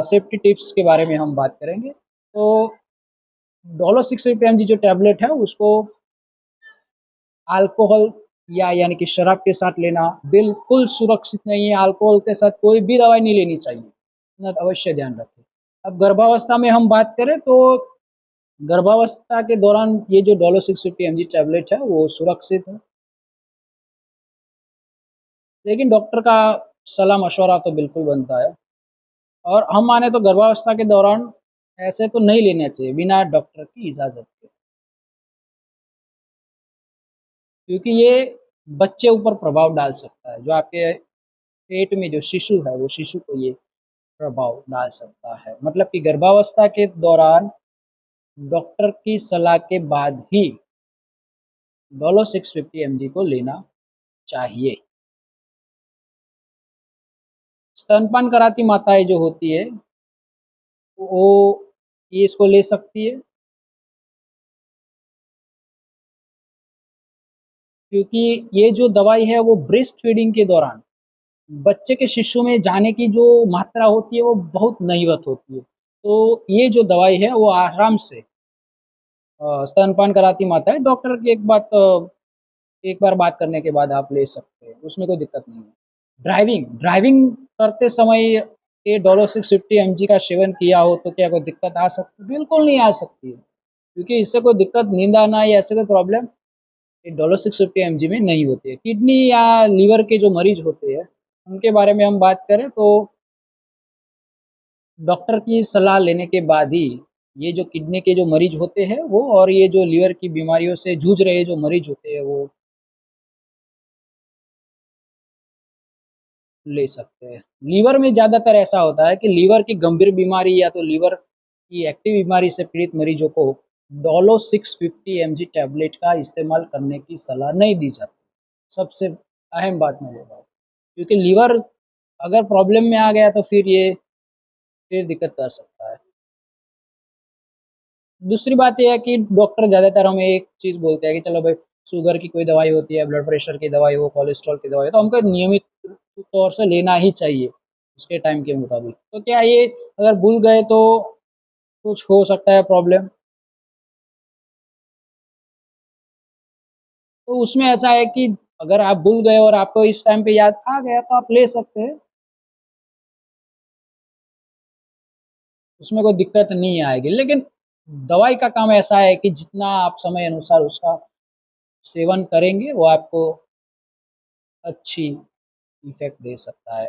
Safety tips के बारे में हम बात करेंगे। तो डोलो 650 mg जो टैबलेट है उसको अल्कोहल या यानी कि शराब के साथ लेना बिल्कुल सुरक्षित नहीं है। अल्कोहल के साथ कोई भी दवाई नहीं लेनी चाहिए, इतना अवश्य ध्यान रखें। अब गर्भावस्था में हम बात करें तो गर्भावस्था के दौरान ये जो डोलो 650 mg टैबलेट है वो सुरक्षित है, लेकिन डॉक्टर का सलाह मशवरा तो बिल्कुल बनता है। और हम माने तो गर्भावस्था के दौरान ऐसे तो नहीं लेना चाहिए बिना डॉक्टर की इजाज़त के, क्योंकि ये बच्चे ऊपर प्रभाव डाल सकता है। जो आपके पेट में जो शिशु है वो शिशु को ये प्रभाव डाल सकता है। मतलब कि गर्भावस्था के दौरान डॉक्टर की सलाह के बाद ही डोलो 650 mg को लेना चाहिए। स्तनपान कराती माताएं जो होती है वो ये इसको ले सकती है, क्योंकि ये जो दवाई है वो ब्रेस्ट फीडिंग के दौरान बच्चे के शिशु में जाने की जो मात्रा होती है वो बहुत नहीवत होती है। तो ये जो दवाई है वो आराम से स्तनपान कराती माताएं डॉक्टर की एक बार बात करने के बाद आप ले सकते हैं, उसमें कोई दिक्कत नहीं है। ड्राइविंग ड्राइविंग करते समय ये डोलो 650 mg का सेवन किया हो तो क्या कोई दिक्कत आ सकती है? बिल्कुल नहीं आ सकती है, क्योंकि इससे कोई दिक्कत, नींद आना या ऐसे कोई प्रॉब्लम ये डोलो 650 mg में नहीं होती है। किडनी या लीवर के जो मरीज होते हैं उनके बारे में हम बात करें तो डॉक्टर की सलाह लेने के बाद ही ये जो किडनी के जो मरीज होते हैं वो, और ये जो लीवर की बीमारियों से जूझ रहे जो मरीज होते हैं वो ले सकते हैं। लीवर में ज़्यादातर ऐसा होता है कि लीवर की गंभीर बीमारी या तो लीवर की एक्टिव बीमारी से पीड़ित मरीजों को डोलो 650 mg टैबलेट का इस्तेमाल करने की सलाह नहीं दी जाती। सबसे अहम बात मैं बोल रहा हूँ, क्योंकि लीवर अगर प्रॉब्लम में आ गया तो फिर दिक्कत कर सकता है। दूसरी बात ये है कि डॉक्टर ज़्यादातर हमें एक चीज़ बोलते हैं कि चलो भाई, शुगर की कोई दवाई होती है, ब्लड प्रेशर की दवाई हो, कोलेस्ट्रॉल की दवाई हो, तो हमको नियमित तौर से लेना ही चाहिए उसके टाइम के मुताबिक। तो क्या ये अगर भूल गए तो कुछ हो सकता है प्रॉब्लम। तो उसमें ऐसा है कि अगर आप भूल गए और आपको इस टाइम पे याद आ गया तो आप ले सकते हैं, उसमें कोई दिक्कत नहीं आएगी। लेकिन दवाई का काम ऐसा है कि जितना आप समय अनुसार उसका सेवन करेंगे वो आपको अच्छी इफ़ेक्ट दे सकता है।